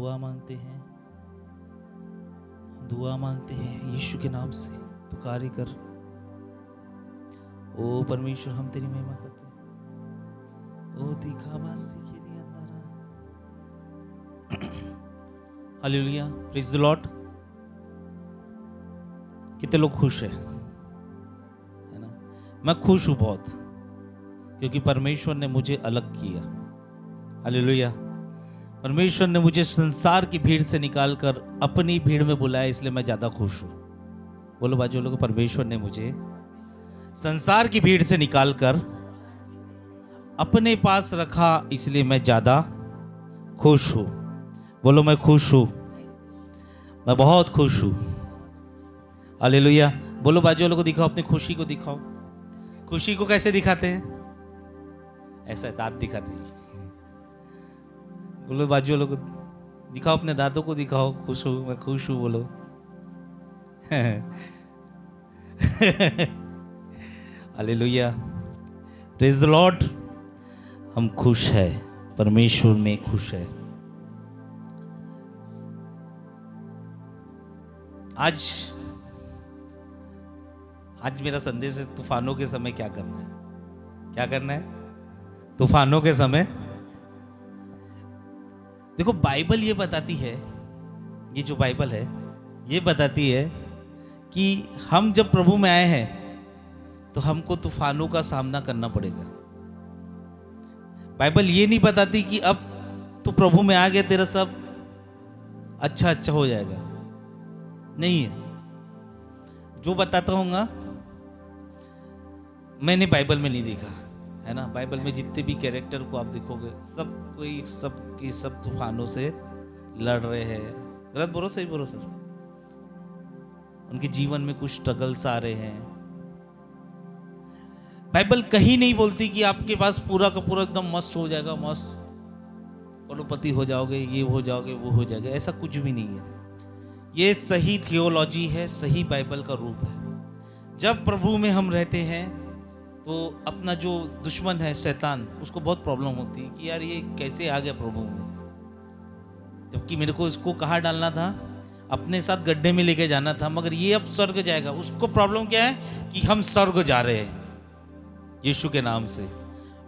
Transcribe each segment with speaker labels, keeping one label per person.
Speaker 1: दुआ मांगते हैं यीशु के नाम से। तू कार्य कर। ओ परमेश्वर, हम तेरी महिमा करते हैं। ओ तीखा बात सीखी दी अंदर। Hallelujah, praise the Lord. कितने लोग खुश है ना? मैं खुश हूं बहुत, क्योंकि परमेश्वर ने मुझे अलग किया। हालेलुया। परमेश्वर ने मुझे संसार की भीड़ से निकालकर अपनी भीड़ में बुलाया, इसलिए मैं ज्यादा खुश हूं। बोलो बाजू लोगों, परमेश्वर ने मुझे संसार की भीड़ से निकालकर अपने पास रखा, इसलिए मैं ज्यादा खुश हूं। बोलो मैं खुश हूं, मैं बहुत खुश हूं। हालेलुया। बोलो बाजू लोगों को दिखाओ, अपनी खुशी को दिखाओ। खुशी को कैसे दिखाते हैं? ऐसा दांत दिखाते हैं। बोलो बाजू लोगों को दिखाओ, अपने दांतों को दिखाओ। खुश हूं, मैं खुश हूं। बोलो हालेलुया, प्रेज द लॉर्ड। हम खुश है, परमेश्वर में खुश है। आज मेरा संदेश है तूफानों के समय क्या करना है। क्या करना है तूफानों के समय? देखो, बाइबल ये बताती है, ये जो बाइबल है ये बताती है कि हम जब प्रभु में आए हैं तो हमको तूफानों का सामना करना पड़ेगा। बाइबल ये नहीं बताती कि अब तू प्रभु में आ गया, तेरा सब अच्छा हो जाएगा। नहीं है। जो बताता हूँगा मैंने बाइबल में नहीं देखा है ना। बाइबल में जितने भी कैरेक्टर को आप देखोगे, सब तूफानों से लड़ रहे हैं। गलत बोलो सही बोलो सर? उनके जीवन में कुछ स्ट्रगल्स आ रहे हैं। बाइबल कहीं नहीं बोलती कि आपके पास पूरा का पूरा एकदम मस्त हो जाएगा, मस्त करोड़पति हो जाओगे, ये हो जाओगे, वो हो जाएगा। ऐसा कुछ भी नहीं है। ये सही थियोलॉजी है, सही बाइबल का रूप है। जब प्रभु में हम रहते हैं तो अपना जो दुश्मन है शैतान, उसको बहुत प्रॉब्लम होती है कि यार ये कैसे आ गया प्रभु में, जबकि मेरे को इसको कहाँ डालना था, अपने साथ गड्ढे में लेके जाना था, मगर ये अब स्वर्ग जाएगा। उसको प्रॉब्लम क्या है कि हम स्वर्ग जा रहे हैं यीशु के नाम से।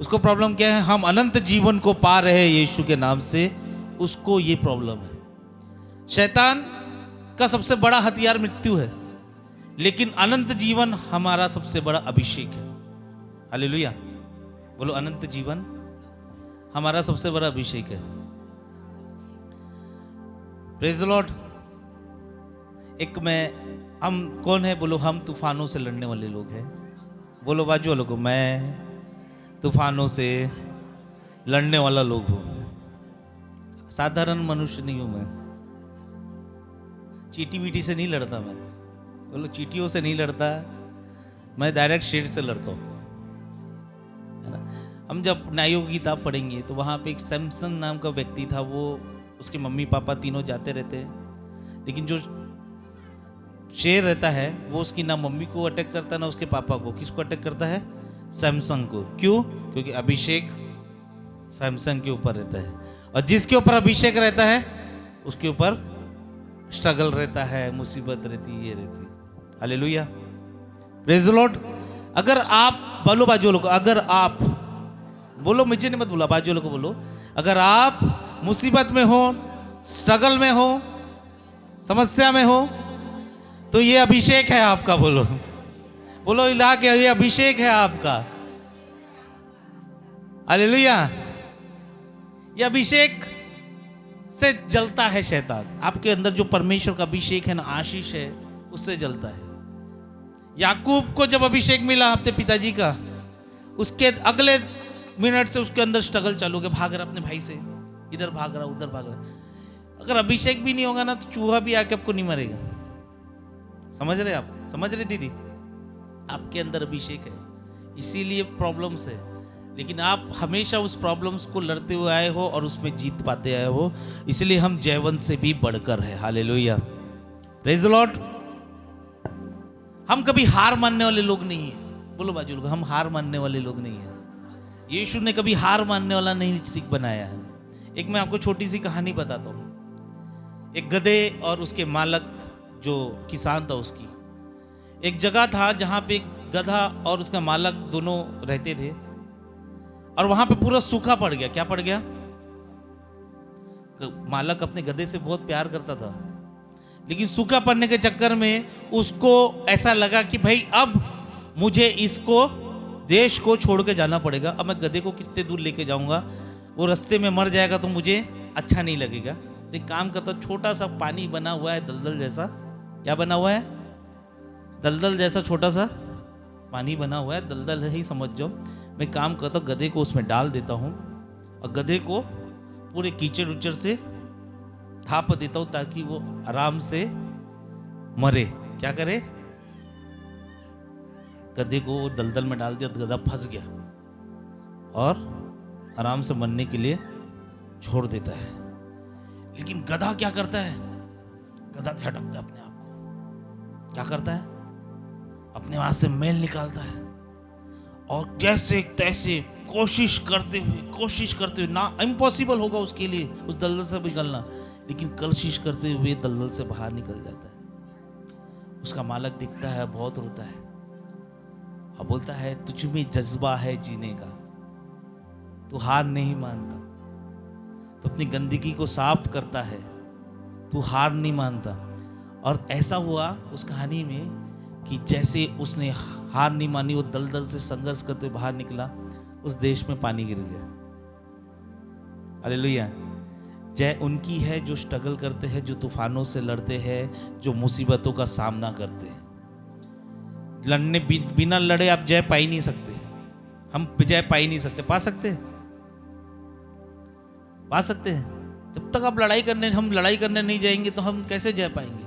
Speaker 1: उसको प्रॉब्लम क्या है? हम अनंत जीवन को पा रहे हैं यीशु के नाम से। उसको ये प्रॉब्लम है। शैतान का सबसे बड़ा हथियार मृत्यु है, लेकिन अनंत जीवन हमारा सबसे बड़ा अभिषेक है। हालेलुया। बोलो अनंत जीवन हमारा सबसे बड़ा अभिषेक है। Praise the Lord. हम कौन है? बोलो हम तूफानों से लड़ने वाले लोग हैं। बोलो बाजू वालों को, मैं तूफानों से लड़ने वाला लोग हूं। साधारण मनुष्य नहीं हूं मैं। चीटी वीटी से नहीं लड़ता मैं। बोलो चीटियों से नहीं लड़ता मैं, डायरेक्ट शेर से लड़ता हूं। हम जब न्यायों की किताब पढ़ेंगे तो वहाँ पे एक सैमसन नाम का व्यक्ति था। वो उसके मम्मी पापा तीनों जाते रहते हैं, लेकिन जो शेर रहता है वो उसकी ना मम्मी को अटैक करता ना उसके पापा को। किसको अटैक करता है? सैमसन को। क्यों? क्योंकि अभिषेक सैमसन के ऊपर रहता है, और जिसके ऊपर अभिषेक रहता है उसके ऊपर स्ट्रगल रहता है, मुसीबत रहती है, ये रहती है। Hallelujah, praise the Lord. अगर आप बोलो बाजू लोग, अगर आप बोलो, मुझे नहीं मत बोला, बाजू लोग को बोलो, अगर आप मुसीबत में हो, स्ट्रगल में हो, समस्या में हो, तो ये अभिषेक है आपका। बोलो बोलो इला के, ये अभिषेक है आपका। हालेलुया। ये अभिषेक से जलता है शैतान। आपके अंदर जो परमेश्वर का अभिषेक है ना, आशीष है, उससे जलता है। याकूब को जब अभिषेक मिला अपने पिताजी का, उसके अगले मिनट से उसके अंदर स्ट्रगल चालू हो गया। भाग रहा अपने भाई से, इधर भाग रहा उधर भाग रहा। अगर अभिषेक भी नहीं होगा ना तो चूहा भी आके आपको नहीं मारेगा। समझ रहे आप? समझ रहे दीदी? आपके अंदर अभिषेक है, इसीलिए प्रॉब्लम्स है, लेकिन आप हमेशा उस प्रॉब्लम्स को लड़ते हुए आए हो और उसमें जीत पाते आए हो, इसलिए हम जयवंत से भी बढ़कर है। Hallelujah, praise the Lord. हम कभी हार मानने वाले लोग नहीं है। बोलो बाजू लोग, हम हार मानने वाले लोग नहीं है। यीशु ने कभी हार मानने वाला नहीं सीख बनाया है। एक मैं आपको छोटी सी कहानी बताता हूँ। एक गधे और उसके मालक जो किसान था उसकी एक जगह था जहाँ पे एक गधा और उसका मालक दोनों रहते थे, और वहां पे पूरा सूखा पड़ गया। क्या पड़ गया? मालक अपने गधे से बहुत प्यार करता था, लेकिन सूखा पड़ने के चक्कर में उसको ऐसा लगा कि भाई अब मुझे इसको देश को छोड़ के जाना पड़ेगा। अब मैं गधे को कितने दूर लेके जाऊंगा, वो रास्ते में मर जाएगा तो मुझे अच्छा नहीं लगेगा। तो एक काम करता, छोटा सा पानी बना हुआ है दलदल जैसा। क्या बना हुआ है? दलदल जैसा छोटा सा पानी बना हुआ है, दलदल है ही समझ जाओ। मैं काम करता हूँ, गधे को उसमें डाल देता हूँ और गधे को पूरे कीचड़ उचड़ से थाप देता हूँ ताकि वो आराम से मरे। क्या करे? गधे को दलदल में डाल दिया तो गधा फंस गया और आराम से मरने के लिए छोड़ देता है। लेकिन गधा क्या करता है? गधा झटकता है अपने आप को। क्या करता है? अपने हाथ से मैल निकालता है और कैसे तैसे कोशिश करते हुए ना, इम्पॉसिबल होगा उसके लिए उस दलदल से निकलना, लेकिन कोशिश करते हुए दलदल से बाहर निकल जाता है। उसका मालक दिखता है, बहुत रोता है और बोलता है, तुझ में जज्बा है जीने का, तू हार नहीं मानता, तो अपनी गंदगी को साफ करता है, तू हार नहीं मानता। और ऐसा हुआ उस कहानी में कि जैसे उसने हार नहीं मानी, वो दलदल से संघर्ष करते बाहर निकला, उस देश में पानी गिर गया। हालेलुया। जय उनकी है जो स्ट्रगल करते हैं, जो तूफानों से लड़ते हैं, जो मुसीबतों का सामना करते हैं। लड़ने बिना लड़े आप जय पा ही नहीं सकते। हम जय पा ही नहीं सकते। पा सकते हैं? पा सकते हैं। जब तक आप हम लड़ाई करने नहीं जाएंगे तो हम कैसे जय पाएंगे?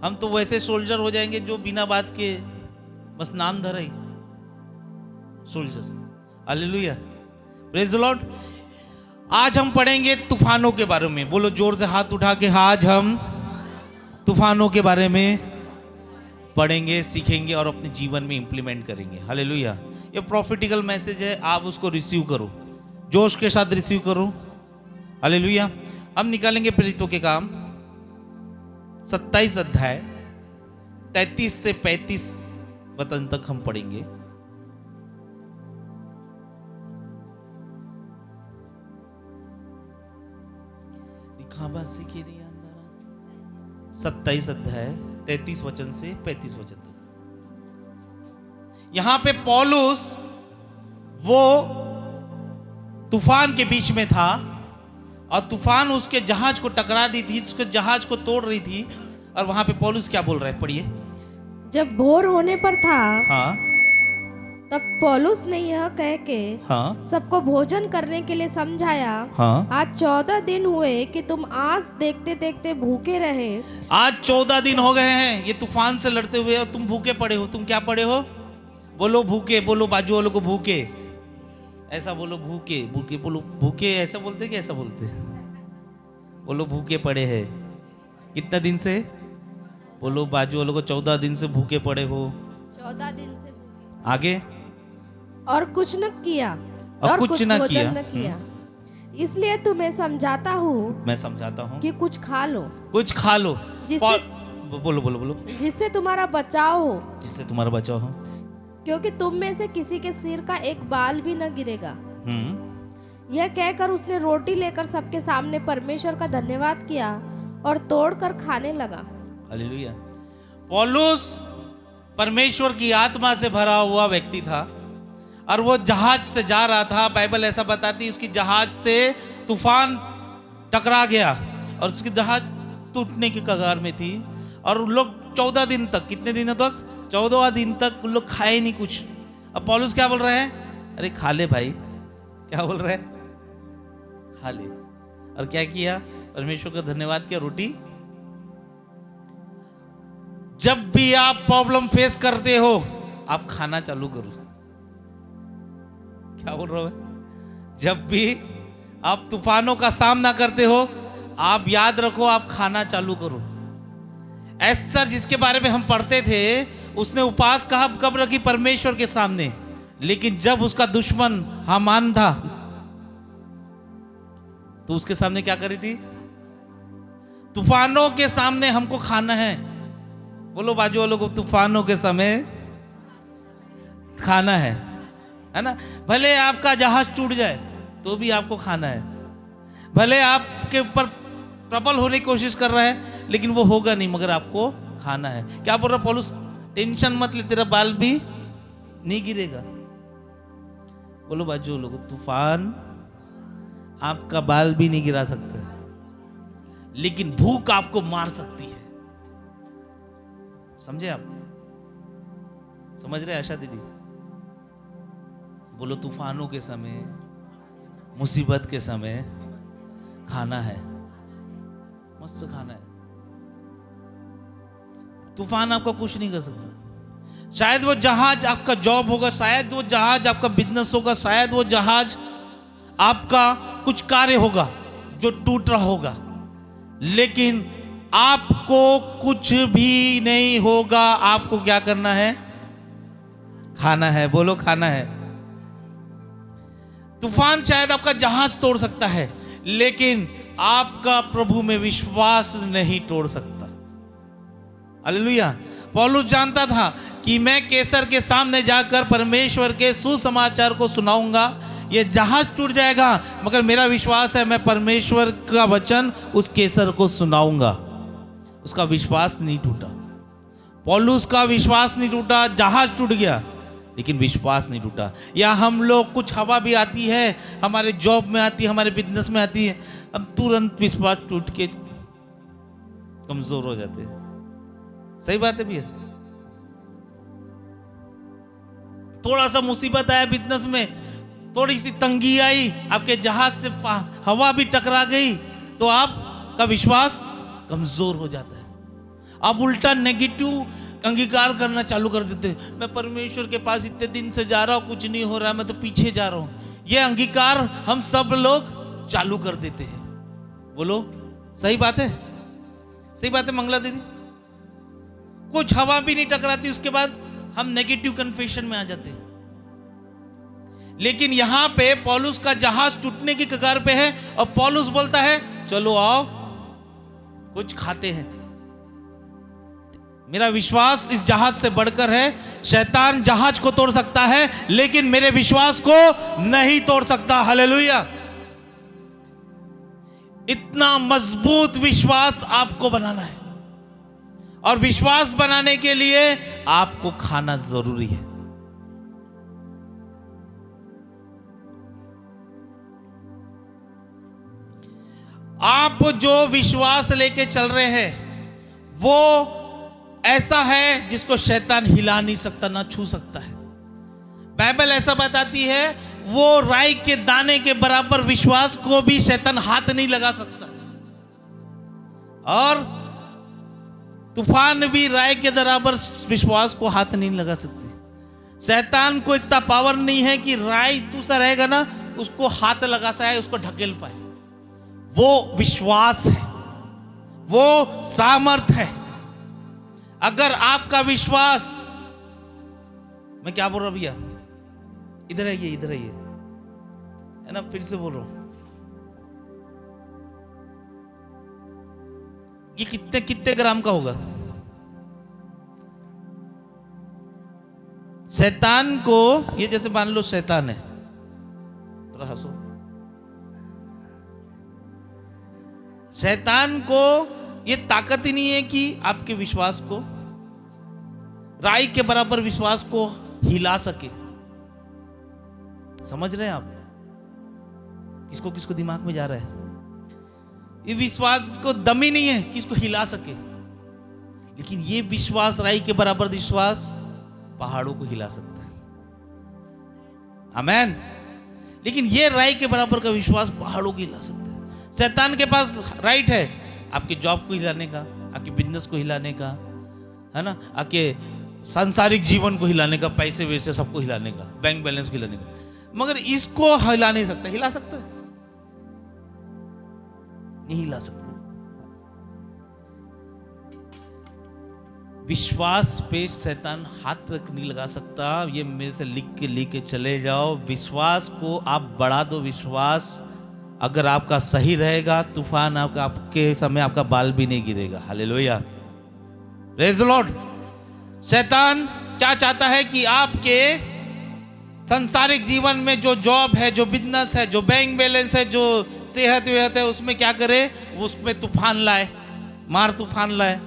Speaker 1: हम तो वैसे सोल्जर हो जाएंगे जो बिना बात के बस नाम धरे soldier. Hallelujah, praise the Lord. आज हम पढ़ेंगे तूफानों के बारे में। बोलो जोर से, हाथ उठा के, आज हम तूफानों के बारे में पढ़ेंगे, सीखेंगे और अपने जीवन में इंप्लीमेंट करेंगे। हालेलुया। ये प्रॉफिटिकल मैसेज है, आप उसको रिसीव करो, जोश के साथ रिसीव करो। हालेलुया। हम निकालेंगे प्रेरितों के काम 27 अध्याय 33 से 35 वचन तक हम पढ़ेंगे। लिखाबासी के लिए 27 अध्याय 33 वचन से 35 वचन तक। यहां पे पौलुस वो तूफान के बीच में था और तूफान उसके जहाज को टकरा दी थी, उसके जहाज को तोड़ रही थी। और वहां पे पौलुस क्या बोल रहा है, पढ़िए।
Speaker 2: जब भोर होने पर था,
Speaker 1: हाँ,
Speaker 2: तब पौलुस ने यह कह के
Speaker 1: हाँ,
Speaker 2: सबको भोजन करने के लिए समझाया।
Speaker 1: हाँ,
Speaker 2: आज 14 दिन हुए कि तुम आज देखते देखते भूखे रहे।
Speaker 1: आज 14 दिन हो गए हैं ये तूफान से लड़ते हुए और तुम भूखे पड़े हो। तुम क्या पड़े हो? बोलो भूखे। बोलो बाजू वालों को भूखे। ऐसा बोलो, भूखे। भूखे बोलो, भूखे ऐसा बोलते कि ऐसा बोलते? बोलो भूखे पड़े हैं। कितना दिन से? बोलो बाजू वालों को 14 दिन से भूखे पड़े हो।
Speaker 2: 14 दिन से भूखे।
Speaker 1: आगे?
Speaker 2: और कुछ न किया,
Speaker 1: और कुछ न
Speaker 2: किया। इसलिए तुम्हें समझाता हूँ,
Speaker 1: मैं समझाता हूँ
Speaker 2: कि कुछ खा लो,
Speaker 1: कुछ खा लो, बोलो बोलो बोलो,
Speaker 2: जिससे तुम्हारा बचाव हो,
Speaker 1: जिससे तुम्हारा बचाव हो,
Speaker 2: क्योंकि तुम में से किसी के सिर का एक बाल भी न गिरेगा। यह कहकर उसने रोटी लेकर सबके सामने परमेश्वर का धन्यवाद किया और तोड़कर खाने लगा। हालेलुया।
Speaker 1: पौलुस परमेश्वर की आत्मा से भरा हुआ व्यक्ति था और वो जहाज से जा रहा था। बाइबल ऐसा बताती है उसकी जहाज से तूफान टकरा गया और उसकी जहाज टूटने की कगार में थी। और उन लोग 14 दिन तक, कितने दिनों तक? 14वां दिन तक उन लोग खाए नहीं कुछ। अब पौलुस क्या बोल रहे हैं? अरे खा ले भाई। क्या बोल रहे हैं? खा ले। और क्या किया? परमेश्वर का धन्यवाद किया, रोटी। जब भी आप प्रॉब्लम फेस करते हो आप खाना चालू करो। क्या बोल रहा हूं? जब भी आप तूफानों का सामना करते हो आप याद रखो, आप खाना चालू करो। एस्तर जिसके बारे में हम पढ़ते थे, उसने उपवास कब रखी? परमेश्वर के सामने। लेकिन जब उसका दुश्मन हामान था तो उसके सामने क्या करी थी? तूफानों के सामने हमको खाना है। बोलो बाजू वालों को, तूफानों के समय खाना है ना। भले आपका जहाज टूट जाए तो भी आपको खाना है। भले आपके ऊपर प्रबल होने की कोशिश कर रहा है लेकिन वो होगा नहीं, मगर आपको खाना है। क्या बोल रहा पौलुस? टेंशन मत ले, तेरा बाल भी नहीं गिरेगा। बोलो बाजू लोगों, तूफान आपका बाल भी नहीं गिरा सकते, लेकिन भूख आपको मार सकती है। समझे आप? समझ रहे आशा दीदी? बोलो, तूफानों के समय, मुसीबत के समय खाना है, मस्त खाना है। तूफान आपका कुछ नहीं कर सकता। शायद वो जहाज आपका जॉब होगा, शायद वो जहाज आपका बिजनेस होगा, शायद वो जहाज आपका कुछ कार्य होगा जो टूट रहा होगा, लेकिन आपको कुछ भी नहीं होगा। आपको क्या करना है? खाना है। बोलो, खाना है। तूफान शायद आपका जहाज तोड़ सकता है, लेकिन आपका प्रभु में विश्वास नहीं तोड़ सकता। हालेलुया। पौलुस जानता था कि मैं कैसर के सामने जाकर परमेश्वर के सुसमाचार को सुनाऊंगा। ये जहाज टूट जाएगा, मगर मेरा विश्वास है मैं परमेश्वर का वचन उस कैसर को सुनाऊंगा। उसका विश्वास नहीं टूटा। पौलुस का विश्वास नहीं टूटा। जहाज टूट गया लेकिन विश्वास नहीं टूटा। या हम लोग, कुछ हवा भी आती है, हमारे जॉब में आती है, हमारे बिजनेस में आती है, हम तुरंत विश्वास टूट के कमजोर हो जाते हैं। सही बात है भैया? थोड़ा सा मुसीबत आया बिजनेस में, थोड़ी सी तंगी आई, आपके जहाज से हवा भी टकरा गई, तो आपका विश्वास कमजोर हो जाता है। आप उल्टा नेगेटिव अंगीकार करना चालू कर देते हैं। मैं परमेश्वर के पास इतने दिन से जा रहा हूं, कुछ नहीं हो रहा, मैं तो पीछे जा रहा हूं। यह अंगीकार हम सब लोग चालू कर देते हैं। बोलो, सही बात है? सही बात है मंगला दीदी? कुछ हवा भी नहीं टकराती, उसके बाद हम नेगेटिव कन्फेशन में आ जाते हैं। लेकिन यहां पे पौलुस का जहाज टूटने की कगार पे है और पौलुस बोलता है, चलो आओ कुछ खाते हैं। मेरा विश्वास इस जहाज से बढ़कर है। शैतान जहाज को तोड़ सकता है, लेकिन मेरे विश्वास को नहीं तोड़ सकता। हालेलुया। इतना मजबूत विश्वास आपको बनाना है, और विश्वास बनाने के लिए आपको खाना जरूरी है। आप जो विश्वास लेके चल रहे हैं वो ऐसा है जिसको शैतान हिला नहीं सकता, ना छू सकता है। बाइबल ऐसा बताती है, वो राई के दाने के बराबर विश्वास को भी शैतान हाथ नहीं लगा सकता, और तूफान भी राई के बराबर विश्वास को हाथ नहीं लगा सकती। शैतान को इतना पावर नहीं है कि राई दूसरा रहेगा ना, उसको हाथ लगा सके, उसको ढकेल पाए। वो विश्वास है, वो सामर्थ है। अगर आपका विश्वास, मैं क्या बोल रहा हूं भैया? इधर आइए, इधर आइए, है ना, फिर से बोल रहा हूं। ये कितने कितने ग्राम का होगा? शैतान को, ये जैसे मान लो शैतान है, थोड़ा हंसो। शैतान को ये ताकत ही नहीं है कि आपके विश्वास को, राई के बराबर विश्वास को हिला सके। समझ रहे हैं आप? किसको किसको दिमाग में जा रहा है? ये विश्वास को दम ही नहीं है कि इसको हिला सके, लेकिन ये विश्वास, राई के बराबर विश्वास, पहाड़ों को हिला सकता है। आमेन। लेकिन ये राई के बराबर का विश्वास पहाड़ों को हिला सकता है। शैतान के पास राइट है आपकी जॉब को हिलाने का, आपके बिजनेस को हिलाने का, है ना, आपके सांसारिक जीवन को हिलाने का, पैसे वैसे सबको हिलाने का, बैंक बैलेंस को हिलाने का, मगर इसको हिला नहीं सकता। हिला सकता है? नहीं हिला सकता। विश्वास पे शैतान हाथ तक नहीं लगा सकता। ये मेरे से लिख के चले जाओ। विश्वास को आप बढ़ा दो। विश्वास अगर आपका सही रहेगा, तूफान आपके समय आपका बाल भी नहीं गिरेगा। Hallelujah, praise the Lord. शैतान क्या चाहता है कि आपके सांसारिक जीवन में जो जॉब है, जो बिजनेस है, जो बैंक बैलेंस है, जो सेहत वेहत है, उसमें क्या करे, उसमें तूफान लाए, मार तूफान लाए।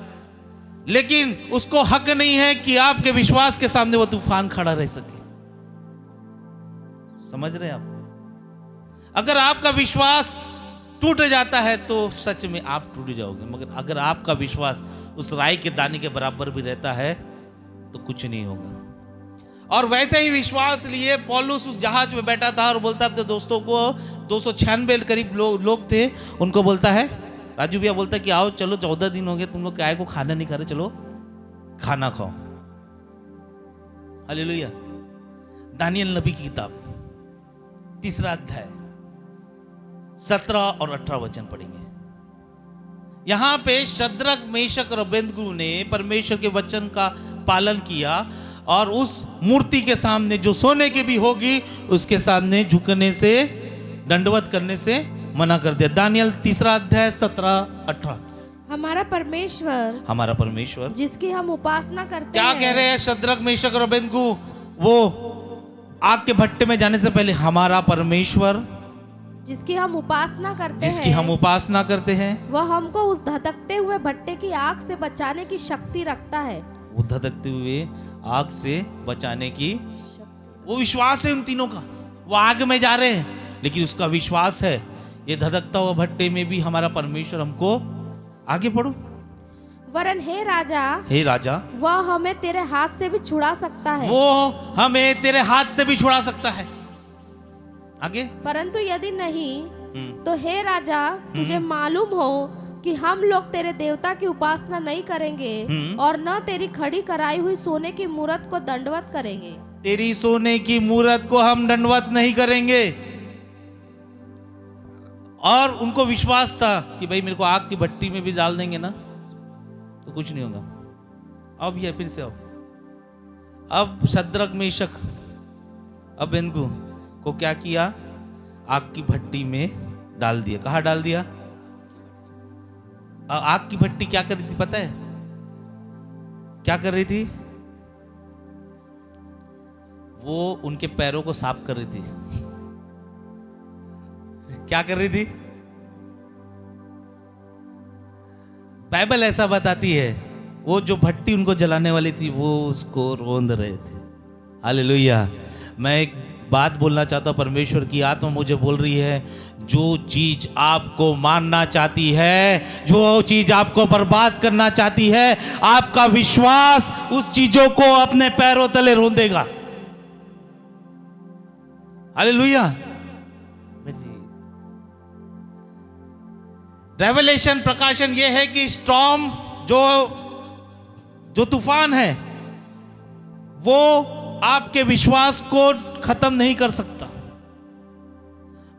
Speaker 1: लेकिन उसको हक नहीं है कि आपके विश्वास के सामने वो तूफान खड़ा रह सके। समझ रहे हैं आप? अगर आपका विश्वास टूट जाता है तो सच में आप टूट जाओगे, मगर अगर आपका विश्वास उस राई के दाने के बराबर भी रहता है तो कुछ नहीं होगा। और वैसे ही विश्वास लिए पौलुस उस जहाज में बैठा था और बोलता अपने दोस्तों को, 296 करीब लोग थे, उनको बोलता है, राजू भैया बोलता है कि आओ चलो 14 दिन हो गए तुम लोग काय को खाना नहीं खा रहे, चलो खाना खाओ। हालेलुया। दानियल नबी की किताब 3 अध्याय 17 और 18 वचन पढ़ेंगे। यहां पे शद्रक, मेशक और अबेदनगो ने परमेश्वर के वचन का पालन किया और उस मूर्ति के सामने जो सोने की भी होगी उसके सामने झुकने से, दंडवत करने से मना कर दिया। दानियल 3 अध्याय 17-18।
Speaker 2: हमारा परमेश्वर जिसकी हम उपासना करते
Speaker 1: क्या
Speaker 2: हैं।
Speaker 1: कह रहे हैं शद्रक, मेशक और अबेदनगो? वो आग के भट्टे में जाने से पहले हमारा परमेश्वर
Speaker 2: जिसकी हम उपासना करते हैं वह हमको उस धधकते हुए भट्टे की आग से बचाने की शक्ति रखता है।
Speaker 1: वो धधकते हुए आग से बचाने की वो विश्वास है उन तीनों का। वो आग में जा रहे हैं लेकिन उसका विश्वास है ये धधकता हुआ भट्टे में भी हमारा परमेश्वर हमको, आगे पढ़ो,
Speaker 2: वरन हे राजा वह हमें तेरे हाथ से भी छुड़ा सकता है।
Speaker 1: वो हमें तेरे हाथ से भी छुड़ा सकता है। आगे,
Speaker 2: परंतु यदि नहीं तो हे राजा तुझे मालूम हो कि हम लोग तेरे देवता की उपासना नहीं करेंगे और न तेरी खड़ी कराई हुई सोने की मूरत को दंडवत करेंगे।
Speaker 1: तेरी सोने की मूरत को हम दंडवत नहीं करेंगे। और उनको विश्वास था कि भाई मेरे को आग की भट्टी में भी डाल देंगे ना तो कुछ नहीं होगा। अब ये फिर से अब शद्रक, मेशक, अबेदनगो को क्या किया? आग की भट्टी में डाल दिया। कहाँ डाल दिया? आग की भट्टी क्या कर रही थी पता है? क्या कर रही थी? वो उनके पैरों को साफ कर रही थी। क्या कर रही थी? बाइबल ऐसा बताती है वो जो भट्टी उनको जलाने वाली थी वो उसको रोंद रहे थे। हालेलुया। मैं एक बात बोलना चाहता हूं, परमेश्वर की आत्मा मुझे बोल रही है, जो चीज आपको मारना चाहती है, जो चीज आपको बर्बाद करना चाहती है, आपका विश्वास उस चीजों को अपने पैरों तले रोंदेगा। हालेलुया। रेवलेशन, प्रकाशन यह है कि स्टॉर्म, जो तूफान है वो आपके विश्वास को खत्म नहीं कर सकता।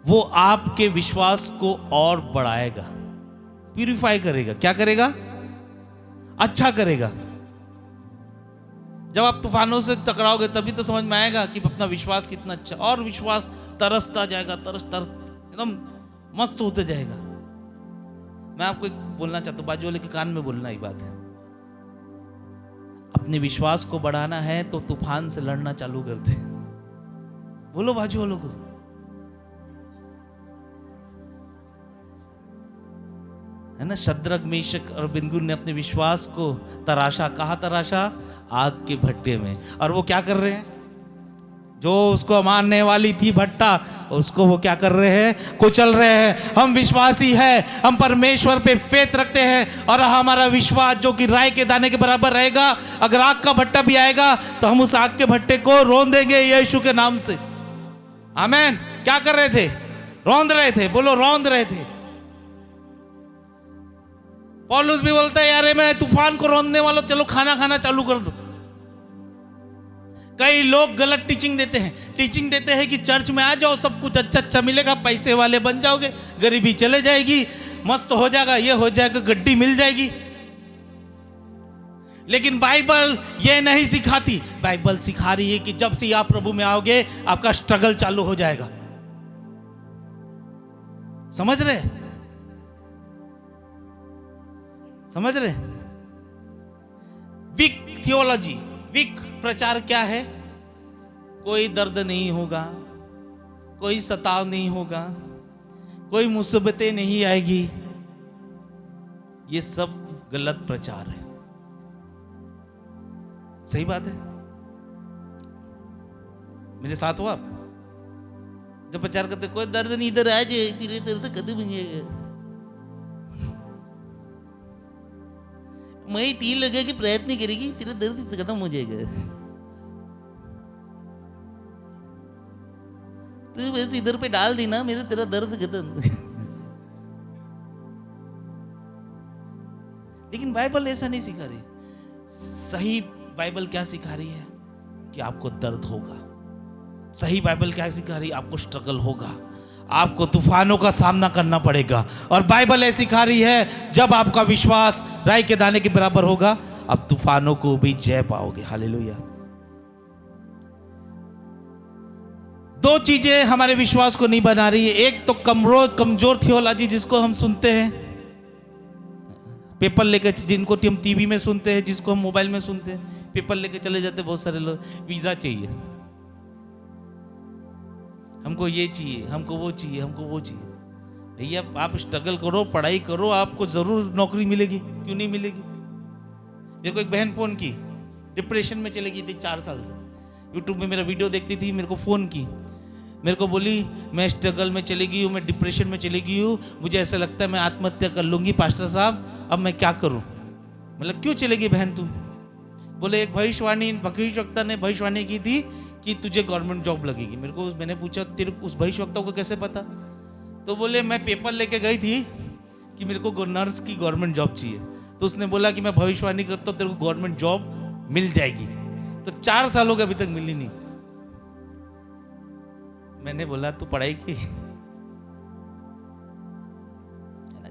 Speaker 1: वो आपके विश्वास को और बढ़ाएगा, प्यूरिफाई करेगा। क्या करेगा? अच्छा करेगा। जब आप तूफानों से टकराओगे तभी तो समझ में आएगा कि अपना विश्वास कितना अच्छा, और विश्वास तरसता जाएगा, एकदम मस्त होते जाएगा। मैं आपको एक बोलना चाहता हूं, बाजू वाले के कान में बोलना ही बात है। अपने विश्वास को बढ़ाना है तो तूफान से लड़ना चालू कर दे। बोलो बाजू वालों को। है ना, शद्रक, मेशक और अबेदनगो ने अपने विश्वास को तराशा। कहाँ तराशा? आग के भट्टे में। और वो क्या कर रहे हैं? जो उसको मारने वाली थी भट्टा, उसको वो क्या कर रहे हैं? कुचल रहे हैं। हम विश्वासी हैं, हम परमेश्वर पे फेथ रखते हैं और हमारा विश्वास जो कि राई के दाने के बराबर रहेगा। अगर आग का भट्टा भी आएगा तो हम उस आग के भट्टे को रोंद देंगे यीशु के नाम से। आमीन। क्या कर रहे थे? रोंद रहे थे। बोलो, रोंद रहे थे। पौलुस भी बोलता है, यार मैं तूफान को रोंदने वालों, चलो खाना खाना चालू कर दो। कई लोग गलत टीचिंग देते हैं कि चर्च में आ जाओ, सब कुछ अच्छा अच्छा मिलेगा, पैसे वाले बन जाओगे, गरीबी चले जाएगी, मस्त हो जाएगा, ये हो जाएगा, गड्डी मिल जाएगी। लेकिन बाइबल ये नहीं सिखाती। बाइबल सिखा रही है कि जब से आप प्रभु में आओगे आपका स्ट्रगल चालू हो जाएगा। समझ रहे? समझ रहे? वीक थियोलॉजी, वीक प्रचार क्या है? कोई दर्द नहीं होगा, कोई सताव नहीं होगा, कोई मुसीबतें नहीं आएगी। ये सब गलत प्रचार है। सही बात है? मेरे साथ हो आप? जब प्रचार करते कोई दर्द नहीं, इधर आ जाए, तेरे दर्द कदम बनेगा, मैं तीर लगा के प्रयत्न करेगी, तेरा दर्द खत्म हो जाएगा, तू बस इधर पे डाल देना, मेरा तेरा दर्द खत्म। लेकिन बाइबल ऐसा नहीं सिखा रही। सही बाइबल क्या सिखा रही है? कि आपको दर्द होगा। सही बाइबल क्या सिखा रही है? आपको स्ट्रगल होगा, आपको तूफानों का सामना करना पड़ेगा। और बाइबल ऐसी सिखा रही है, जब आपका विश्वास राई के दाने के बराबर होगा, आप तूफानों को भी जय पाओगे। हालेलुया। दो चीजें हमारे विश्वास को नहीं बना रही है। एक तो कमजोर थियोलॉजी जिसको हम सुनते हैं, पेपर लेके, जिनको हम टीवी में सुनते हैं, जिसको हम मोबाइल में सुनते हैं, पेपर लेके चले जाते बहुत सारे लोग, वीजा चाहिए, हमको ये चाहिए, हमको वो चाहिए, हमको वो चाहिए। भैया आप स्ट्रगल करो, पढ़ाई करो, आपको जरूर नौकरी मिलेगी। क्यों नहीं मिलेगी? मेरे को एक बहन फोन की, डिप्रेशन में चली गई थी 4 साल से, यूट्यूब में मेरा वीडियो देखती थी, मेरे को फोन की, मेरे को बोली मैं स्ट्रगल में चली गई हूँ, मैं डिप्रेशन में चली गई हूँ, मुझे ऐसा लगता है मैं आत्महत्या कर लूंगी पास्टर साहब, अब मैं क्या करूँ? मतलब क्यों चलेगी बहन तू? बोले एक भविष्यवक्ता ने भविष्यवाणी की थी कि तुझे गवर्नमेंट जॉब लगेगी। मैंने पूछा तेरे को उस भविष्यवक्ता को कैसे पता? तो बोले मैं पेपर लेके गई थी कि मेरे को नर्स की गवर्नमेंट जॉब चाहिए, तो उसने बोला कि मैं भविष्यवाणी करता हूँ तेरे को गवर्नमेंट जॉब मिल जाएगी। तो 4 साल हो गए, अभी तक मिली नहीं। मैंने बोला तू पढ़ाई की?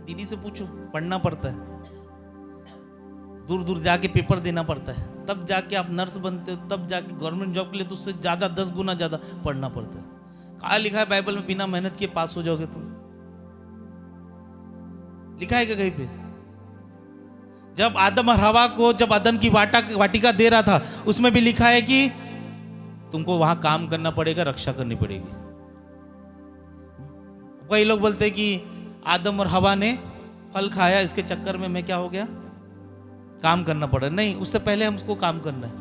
Speaker 1: दीदी से पूछो, पढ़ना पड़ता है, दूर दूर जाके पेपर देना पड़ता है, तब जाके आप नर्स बनते हो, तब जाके गवर्नमेंट जॉब के लिए तो उससे ज्यादा 10 गुना ज्यादा पढ़ना पड़ता है। कहाँ लिखा है बाइबल में बिना मेहनत किए पास हो जाओगे तुम? लिखा है क्या कहीं पे? जब आदम और हवा को, जब अदन की वाटिका दे रहा था, उसमें भी लिखा है कि तुमको वहां काम करना पड़ेगा, रक्षा करनी पड़ेगी। कई लोग बोलते हैं कि आदम और हवा ने फल खाया, इसके चक्कर में मैं क्या हो गया, काम करना पड़ा। नहीं, उससे पहले हमको काम करना है।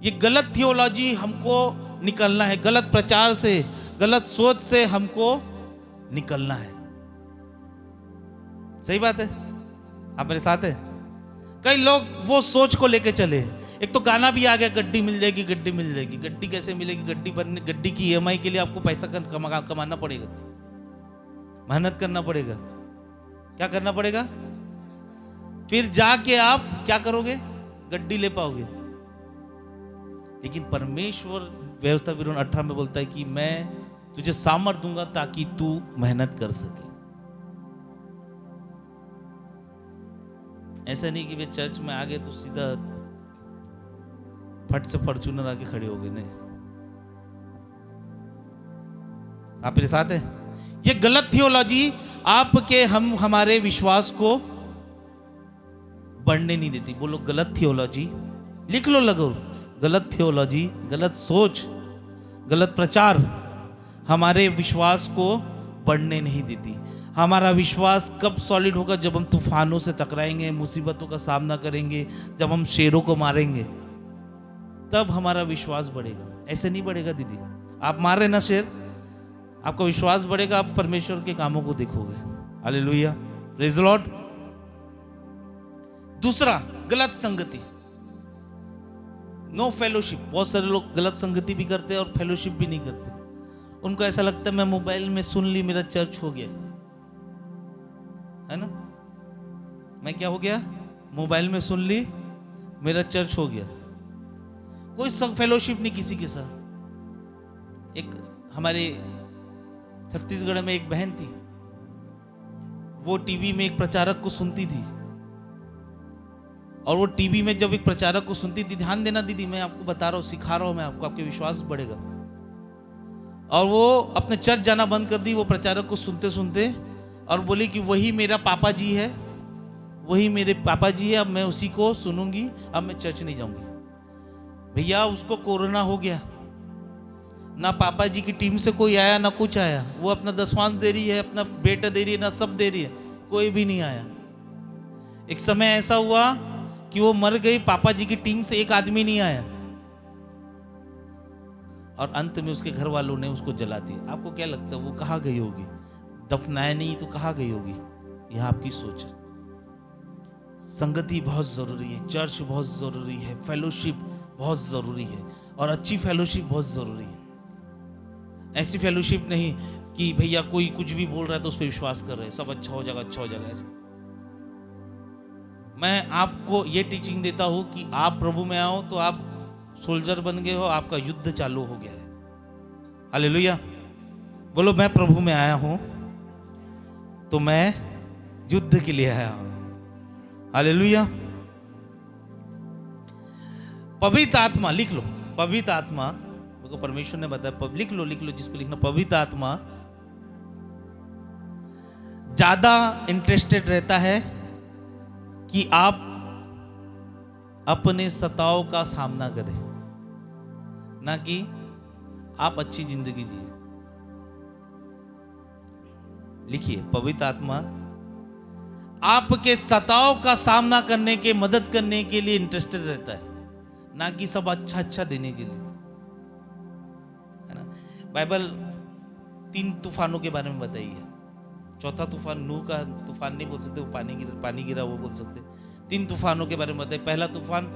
Speaker 1: ये गलत थियोलॉजी हमको निकलना है, गलत प्रचार से, गलत सोच से हमको निकलना है। सही बात है? आप मेरे साथ है? कई लोग वो सोच को लेके चले। एक तो गाना भी आ गया, गड्डी मिल जाएगी, गड्डी मिल जाएगी। गड्डी कैसे मिलेगी? गड्डी की EMI के लिए आपको पैसा कमाना पड़ेगा, मेहनत करना पड़ेगा। क्या करना पड़ेगा? फिर जाके आप क्या करोगे? गड्डी ले पाओगे। लेकिन परमेश्वर व्यवस्था विवरण 18 में बोलता है कि मैं तुझे सामर्थ दूंगा ताकि तू मेहनत कर सके। ऐसा नहीं कि वे चर्च में आ गए तो सीधा फट से फॉर्च्यूनर आके खड़े हो गए। नहीं, आप मेरे साथ हैं? ये गलत थियोलॉजी आपके हमारे विश्वास को बढ़ने नहीं देती। बोलो गलत थियोलॉजी, लिख लो, लगो, गलत थियोलॉजी, गलत सोच, गलत प्रचार हमारे विश्वास को बढ़ने नहीं देती। हमारा विश्वास कब सॉलिड होगा? जब हम तूफानों से टकराएंगे, मुसीबतों का सामना करेंगे, जब हम शेरों को मारेंगे, तब हमारा विश्वास बढ़ेगा। ऐसे नहीं बढ़ेगा दीदी। आप मार रहे ना शेर, आपका विश्वास बढ़ेगा, आप परमेश्वर के कामों को देखोगे। Hallelujah, praise the Lord. दूसरा, गलत संगति, नो फेलोशिप। बहुत सारे लोग गलत संगति भी करते हैं और फेलोशिप भी नहीं करते। उनको ऐसा लगता है मैं मोबाइल में सुन ली, मेरा चर्च हो गया, है ना? मैं क्या हो गया? मोबाइल में सुन ली, मेरा चर्च हो गया। कोई फेलोशिप नहीं किसी के साथ। एक हमारे छत्तीसगढ़ में एक बहन थी, वो टीवी में एक प्रचारक को सुनती थी, और वो टीवी में जब एक प्रचारक को सुनती थी, ध्यान देना दीदी, मैं आपको बता रहा हूँ, सिखा रहा हूँ मैं आपको, आपके विश्वास बढ़ेगा। और वो अपने चर्च जाना बंद कर दी, वो प्रचारक को सुनते सुनते और बोली कि वही मेरा पापा जी है, वही मेरे पापा जी है, अब मैं उसी को सुनूंगी, अब मैं चर्च नहीं जाऊंगी। भैया उसको कोरोना हो गया, ना पापा जी की टीम से कोई आया ना कुछ आया, वो अपना दसवांश दे रही है, अपना बेटा दे रही है, ना सब दे रही है, कोई भी नहीं आया। एक समय ऐसा हुआ कि वो मर गई, पापा जी की टीम से एक आदमी नहीं आया, और अंत में उसके घर वालों ने उसको जला दिया। आपको क्या लगता है वो कहाँ गई होगी? दफनाया नहीं तो कहाँ गई होगी? यह आपकी सोच है। संगति बहुत जरूरी है, चर्च बहुत जरूरी है, फेलोशिप बहुत जरूरी है, और अच्छी फेलोशिप बहुत जरूरी है। ऐसी फेलोशिप नहीं कि भैया कोई कुछ भी बोल रहा है तो उस पर विश्वास कर रहे हैं, सब अच्छा हो जाएगा, अच्छा हो जाएगा। ऐसा मैं आपको ये टीचिंग देता हूं कि आप प्रभु में आओ तो आप सोल्जर बन गए हो, आपका युद्ध चालू हो गया है। हालेलुया। बोलो मैं प्रभु में आया हूं तो मैं युद्ध के लिए आया हूं। हालेलुया। पवित्र आत्मा, लिख लो, पवित्र आत्मा को परमेश्वर ने बताया, लिख लो जिसको लिखना। पवित्र आत्मा ज्यादा इंटरेस्टेड रहता है कि आप अपने सताव का सामना करें, ना कि आप अच्छी जिंदगी जिए। लिखिए, पवित्र आत्मा आपके सताव का सामना करने के, मदद करने के लिए इंटरेस्टेड रहता है, ना कि सब अच्छा अच्छा देने के लिए, है ना। बाइबल 3 तूफानों के बारे में बताई है। चौथा तूफान नूह का तूफान नहीं बोल सकते, वो पानी गिरा वो बोल सकते। 3 तूफानों के बारे में बताया। पहला तूफान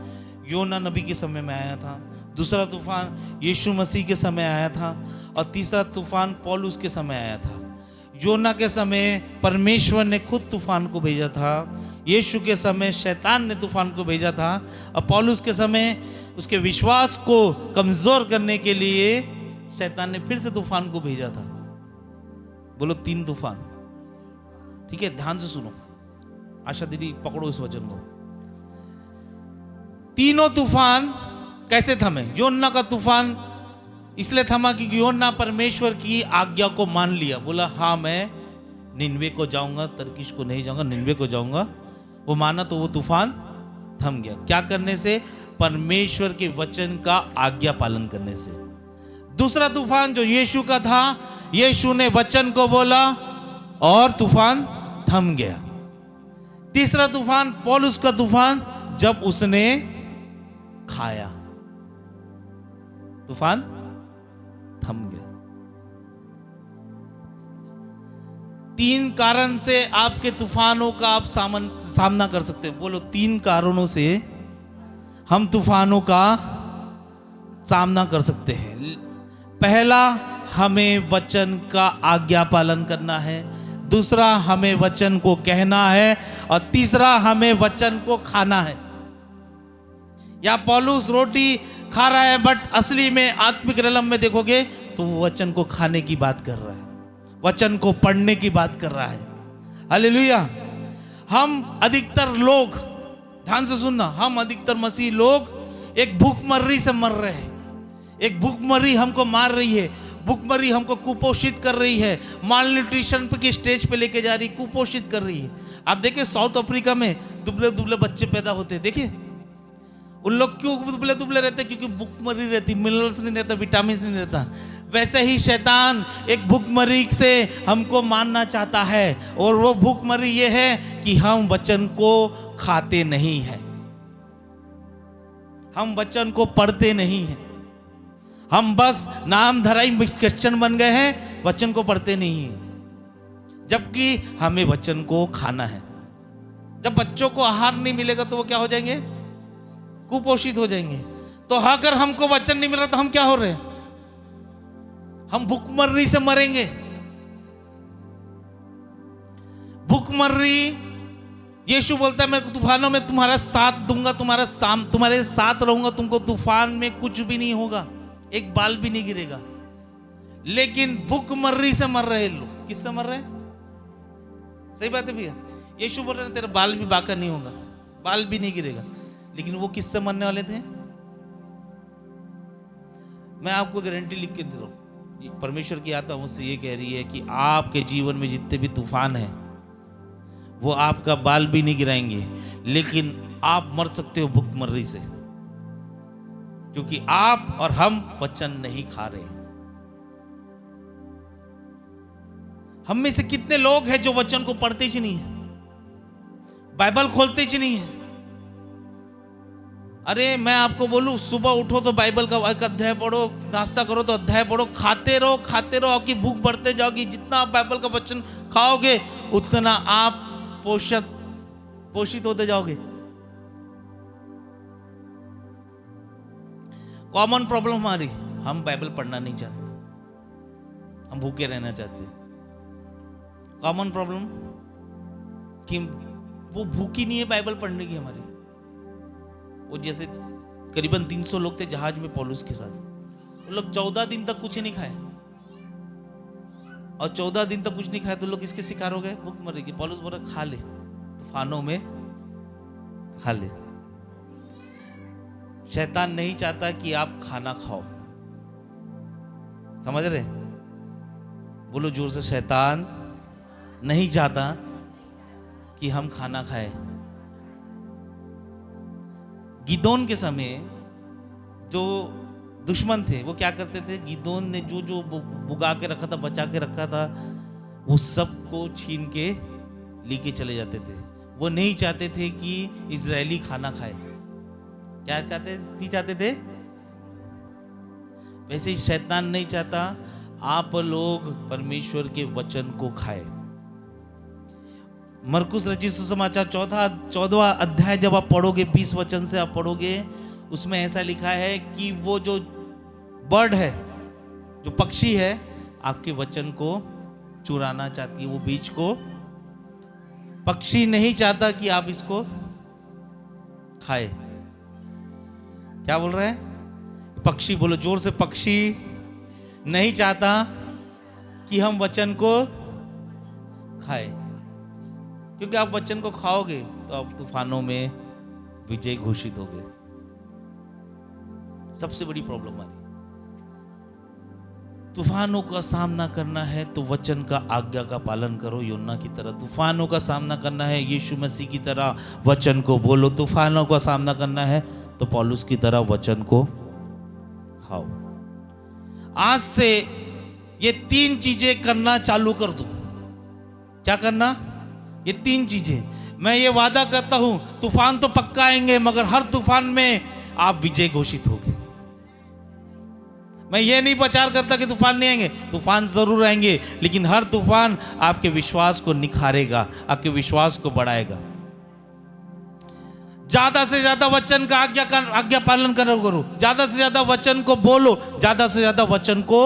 Speaker 1: योना नबी के समय में आया था, दूसरा तूफान यीशु मसीह के समय आया था, और तीसरा तूफान पौलुस के समय आया था। योना के समय परमेश्वर ने खुद तूफान को भेजा था, यीशु के समय शैतान ने तूफान को भेजा था, और पौलुस के समय उसके विश्वास को कमजोर करने के लिए शैतान ने फिर से तूफान को भेजा था। बोलो 3 तूफान। ठीक है, ध्यान से सुनो। आशा दीदी पकड़ो इस वचन को। तीनों तूफान कैसे थमे? योना का तूफान इसलिए थमा क्योंकि योना परमेश्वर की आज्ञा को मान लिया, बोला हाँ मैं निन्वे को जाऊंगा, तर्कीश को नहीं जाऊंगा, निन्वे को जाऊंगा। वो माना तो वो तूफान थम गया। क्या करने से? परमेश्वर के वचन का आज्ञा पालन करने से। दूसरा तूफान जो यीशु का था, यीशु ने वचन को बोला और तूफान थम गया। तीसरा तूफान पौलुस का तूफान, जब उसने खाया, तूफान थम गया। 3 कारण से आपके तूफानों का आप सामना कर सकते हैं। बोलो 3 कारणों से हम तूफानों का सामना कर सकते हैं। पहला, हमें वचन का आज्ञा पालन करना है। दूसरा, हमें वचन को कहना है। और तीसरा, हमें वचन को खाना है। या पौलुस रोटी खा रहा है, बट असली में आत्मिक रलम में देखोगे तो वो वचन को खाने की बात कर रहा है, वचन को पढ़ने की बात कर रहा है। हालेलुया। हम अधिकतर लोग, ध्यान से सुनना, हम अधिकतर मसीह लोग एक भूखमरी से मर रहे हैं। एक भूखमरी हमको मार रही है, भूखमरी हमको कुपोषित कर रही है, माल न्यूट्रिशन की स्टेज पे लेके जा रही, कुपोषित कर रही है। आप देखिए साउथ अफ्रीका में दुबले दुबले बच्चे पैदा होते हैं। देखिए उन लोग क्यों दुबले दुबले रहते? क्योंकि भूखमरी रहती, मिनरल्स नहीं रहता, विटामिन नहीं रहता। वैसे ही शैतान एक भूखमरी से हमको मारना चाहता है, और वो भूखमरी ये है कि हम वचन को खाते नहीं हैं, हम वचन को पढ़ते नहीं हैं। हम बस नाम धराई क्रिश्चियन बन गए हैं, वचन को पढ़ते नहीं हैं, जबकि हमें वचन को खाना है। जब बच्चों को आहार नहीं मिलेगा तो वो क्या हो जाएंगे? कुपोषित हो जाएंगे। तो अगर हमको वचन नहीं मिल रहा तो हम क्या हो रहे हैं? हम भूखमरी से मरेंगे। भूखमरी, यीशु बोलता है मैं तूफानों में तुम्हारा साथ दूंगा, तुम्हारे साथ रहूंगा, तुमको तूफान में कुछ भी नहीं होगा, एक बाल भी नहीं गिरेगा। लेकिन भूखमरी से मर रहे लोग। किससे मर रहे हैं? सही बात है भैया। यीशु बोल रहे हैं तेरा बाल भी बाका नहीं होगा, बाल भी नहीं गिरेगा। लेकिन वो किससे मरने वाले थे? मैं आपको गारंटी लिख के दे रहा हूं, परमेश्वर की आत्मा मुझसे ये कह रही है कि आपके जीवन में जितने भी तूफान हैं, वो आपका बाल भी नहीं गिराएंगे, लेकिन आप मर सकते हो भूखमरी से, क्योंकि आप और हम वचन नहीं खा रहे हैं। हम में से कितने लोग हैं जो वचन को पढ़ते ही नहीं है, बाइबल खोलते ही नहीं है। अरे मैं आपको बोलूं, सुबह उठो तो बाइबल का एक अध्याय पढ़ो, नाश्ता करो तो अध्याय पढ़ो, खाते रहो, आपकी भूख बढ़ते जाओगी। जितना आप बाइबल का वचन खाओगे उतना आप पोषित होते जाओगे। कॉमन प्रॉब्लम हमारी, हम बाइबल पढ़ना नहीं चाहते, हम भूखे रहना चाहते हैं। कॉमन प्रॉब्लम कि वो भूखी नहीं है बाइबल पढ़ने की हमारी। वो जैसे करीबन 300 लोग थे जहाज में पौलुस के साथ, वो लोग 14 दिन तक कुछ नहीं खाए, और 14 दिन तक कुछ नहीं खाए तो लोग किसके शिकार हो गए? भूखमरी की। पौलुस बोला खा ले, तूफानों में खा ले। शैतान नहीं चाहता कि आप खाना खाओ, समझ रहे? बोलो जोर से, शैतान नहीं चाहता कि हम खाना खाएं। गिदोन के समय जो दुश्मन थे वो क्या करते थे? गिदोन ने जो जो बुगा के रखा था, बचा के रखा था, वो सब को छीन के लेके चले जाते थे। वो नहीं चाहते थे कि इजरायली खाना खाए। क्या चाहते थे? वैसे ही शैतान नहीं चाहता आप लोग परमेश्वर के वचन को खाए। मरकुस रचित सुसमाचार 14वां अध्याय जब आप पढ़ोगे, 20 वचन से आप पढ़ोगे, उसमें ऐसा लिखा है कि वो जो बर्ड है, जो पक्षी है, आपके वचन को चुराना चाहती है। वो बीज को पक्षी नहीं चाहता कि आप इसको खाए। क्या बोल रहे हैं? पक्षी, बोलो जोर से, पक्षी नहीं चाहता कि हम वचन को खाए। क्योंकि आप वचन को खाओगे तो आप तूफानों में विजय घोषित होगे। सबसे बड़ी प्रॉब्लम हमारी, तूफानों का सामना करना है तो वचन का आज्ञा का पालन करो। योना की तरह तूफानों का सामना करना है, यीशु मसीह की तरह वचन को बोलो। तूफानों का सामना करना है तो पौलुस की तरह वचन को खाओ। आज से ये 3 चीजें करना चालू कर दो। क्या करना? ये 3 चीजें। मैं ये वादा करता हूं, तूफान तो पक्का आएंगे, मगर हर तूफान में आप विजय घोषित होगे। मैं ये नहीं प्रचार करता कि तूफान नहीं आएंगे, तूफान जरूर आएंगे, लेकिन हर तूफान आपके विश्वास को निखारेगा, आपके विश्वास को बढ़ाएगा। ज्यादा से ज्यादा वचन का आज्ञा पालन करो, ज्यादा से ज्यादा वचन को बोलो, ज्यादा से ज्यादा वचन को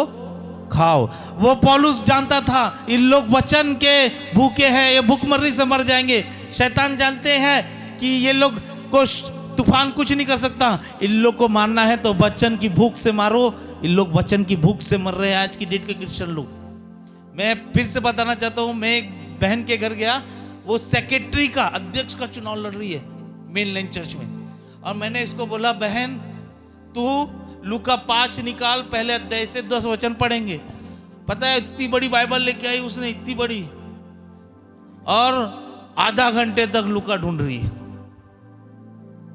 Speaker 1: खाओ। वो पौलुस जानता था इन लोग वचन के भूखे हैं, ये भूखमरी से मर जाएंगे। शैतान जानते हैं कि ये लोग को तूफान कुछ नहीं कर सकता, इन लोग को मारना है तो वचन की भूख से मारो। इन लोग वचन की भूख से मर रहे हैं आज की डेट के क्रिश्चियन लोग। मैं फिर से बताना चाहता हूं, मैं एक बहन के घर गया, वो सेक्रेटरी का, अध्यक्ष का चुनाव लड़ रही है मेन लाइन चर्च में, और मैंने इसको बोला, बहन तू लूका 5 निकाल, पहले अध्याय से 10 वचन पढ़ेंगे। पता है इतनी बड़ी बाइबल लेके आई उसने, इतनी बड़ी, और आधा घंटे तक लूका ढूंढ रही है।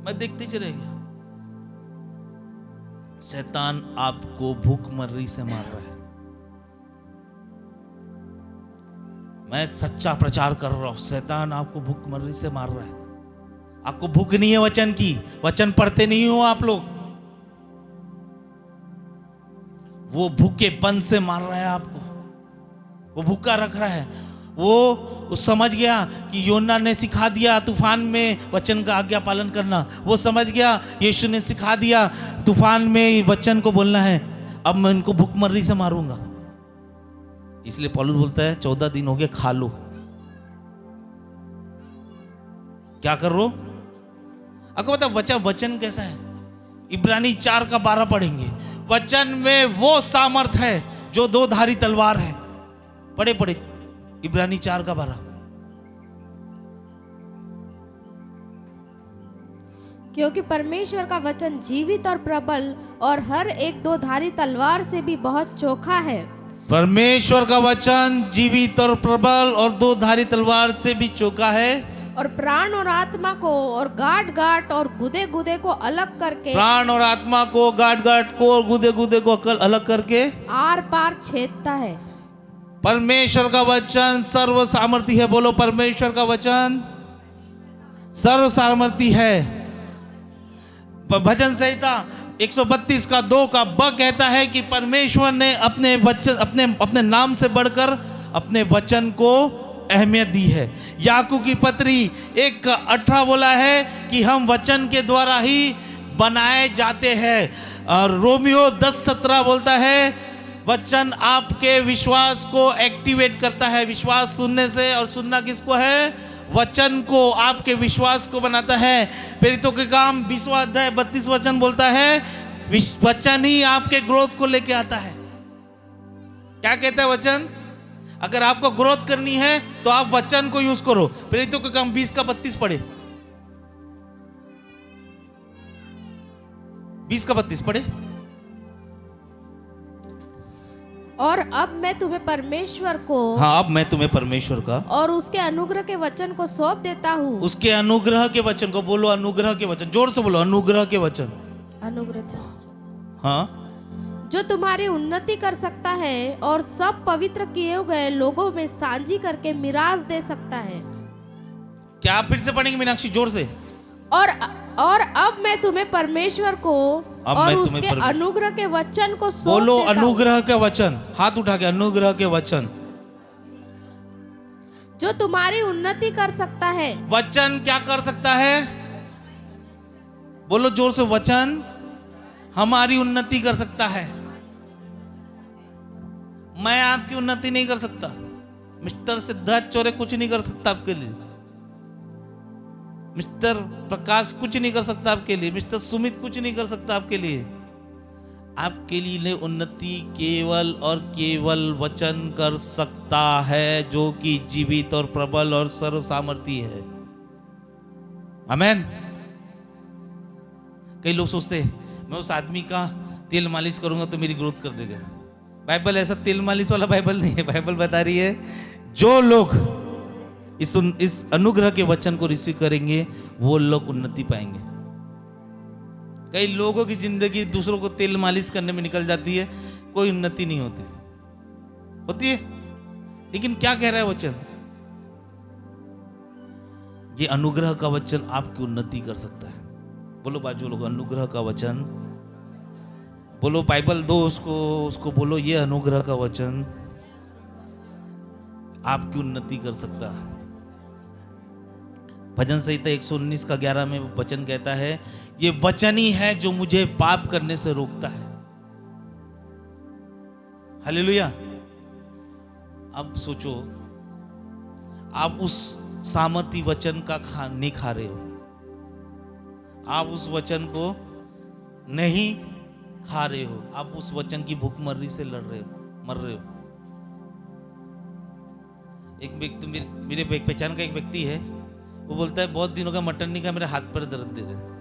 Speaker 1: मैं देखते चले गया। शैतान आपको भूखमरी से मार रहा है। मैं सच्चा प्रचार कर रहा हूं, शैतान आपको भूखमरी से मार रहा है। आपको भूख नहीं है वचन की, वचन पढ़ते नहीं हो आप लोग। वो भूखेपन से मार रहा है आपको, वो भूखा रख रहा है। वो समझ गया कि योना ने सिखा दिया तूफान में वचन का आज्ञा पालन करना। वो समझ गया यीशु ने सिखा दिया तूफान में वचन को बोलना है। अब मैं इनको भूखमरी से मारूंगा। इसलिए पौलुस बोलता है 14 दिन हो गए, खा लो। क्या कर रो? आपको पता वचन कैसा है? इब्रानी 4:12 पढ़ेंगे। वचन में वो सामर्थ है जो 2 धारी तलवार है। पढ़े इब्रानी 4:12।
Speaker 2: क्योंकि परमेश्वर का वचन जीवित और प्रबल और हर एक 2 धारी तलवार से भी बहुत चोखा है,
Speaker 1: परमेश्वर का वचन जीवित और प्रबल और दो धारी तलवार से भी चौका है,
Speaker 2: और प्राण और आत्मा को और गांठ गांठ और गुदे गुदे को अलग करके,
Speaker 1: प्राण और आत्मा को, गांठ गांठ को और गुदे गुदे को अलग करके
Speaker 2: आर पार छेदता है।
Speaker 1: परमेश्वर का वचन सर्व सामर्थी है। बोलो, परमेश्वर का वचन सर्व सामर्थी है। भजन संहिता 132 का 2 का ब कहता है कि परमेश्वर ने अपने वचन, अपने नाम से बढ़कर अपने वचन को अहमियत दी है। याकूब की पत्री 1 का 18 बोला है कि हम वचन के द्वारा ही बनाए जाते हैं। और रोमियो 10:17 बोलता है वचन आपके विश्वास को एक्टिवेट करता है। विश्वास सुनने से, और सुनना किसको है? वचन को, आपके विश्वास को बनाता है। प्रेरितों के काम 20वां अध्याय 32 वचन बोलता है वचन ही आपके ग्रोथ को लेके आता है। क्या कहता है वचन? अगर आपको ग्रोथ करनी है तो आप वचन को यूज करो। प्रेरितों के काम 20 का 32 पढ़े, 20 का 32 पढ़े।
Speaker 2: और अब मैं तुम्हें परमेश्वर को,
Speaker 1: हाँ, अब मैं तुम्हें परमेश्वर का
Speaker 2: और उसके अनुग्रह के वचन को सौंप देता हूँ।
Speaker 1: उसके अनुग्रह के वचन को, बोलो अनुग्रह के वचन, जोर से बोलो अनुग्रह के वचन।
Speaker 2: अनुग्रह के वचन,
Speaker 1: हाँ,
Speaker 2: जो तुम्हारी उन्नति कर सकता है और सब पवित्र किए गए लोगों में सांझी करके मिराज दे सकता है।
Speaker 1: क्या आप फिर से पढ़ेंगे मीनाक्षी, जोर से?
Speaker 2: और अब मैं तुम्हें परमेश्वर को और उसके अनुग्रह के वचन को सौंप
Speaker 1: बोलो
Speaker 2: देता हूं।
Speaker 1: अनुग्रह के वचन, हाथ उठा के, अनुग्रह के वचन
Speaker 2: जो तुम्हारी उन्नति कर सकता है।
Speaker 1: वचन क्या कर सकता है? बोलो जोर से, वचन हमारी उन्नति कर सकता है। मैं आपकी उन्नति नहीं कर सकता। मिस्टर सिद्धार्थ चौरे कुछ नहीं कर सकता आपके लिए। मिस्टर प्रकाश कुछ नहीं कर सकता आपके लिए। मिस्टर सुमित कुछ नहीं कर सकता आपके लिए। आपके लिए उन्नति केवल और केवल वचन कर सकता है, जो कि जीवित और प्रबल और सर्व सामर्थी है। आमेन। कई लोग सोचते हैं मैं उस आदमी का तेल मालिश करूंगा तो मेरी ग्रोथ कर देगा। बाइबल ऐसा तेल मालिश वाला बाइबल नहीं है। बाइबल बता रही है जो लोग इस अनुग्रह के वचन को रिसीव करेंगे वो लोग उन्नति पाएंगे। कई लोगों की जिंदगी दूसरों को तेल मालिश करने में निकल जाती है, कोई उन्नति नहीं होती है। लेकिन क्या कह रहा है वचन? ये अनुग्रह का वचन आपकी उन्नति कर सकता है। बोलो बाजू लोग, अनुग्रह का वचन बोलो। बाइबल दो उसको बोलो, ये अनुग्रह का वचन आपकी उन्नति कर सकता है। भजन संहिता 119 का 11 में वचन कहता है ये वचन ही है जो मुझे पाप करने से रोकता है। हालेलुया। अब सोचो, आप उस सामर्थी वचन का नहीं खा रहे हो, आप उस वचन को नहीं खा रहे हो, आप उस वचन की भूखमरी से मर रहे हो। एक व्यक्ति, मेरे पहचान का एक व्यक्ति है, वो बोलता है बहुत दिनों का मटन नहीं खाया, मेरे हाथ पर दर्द दे रहे।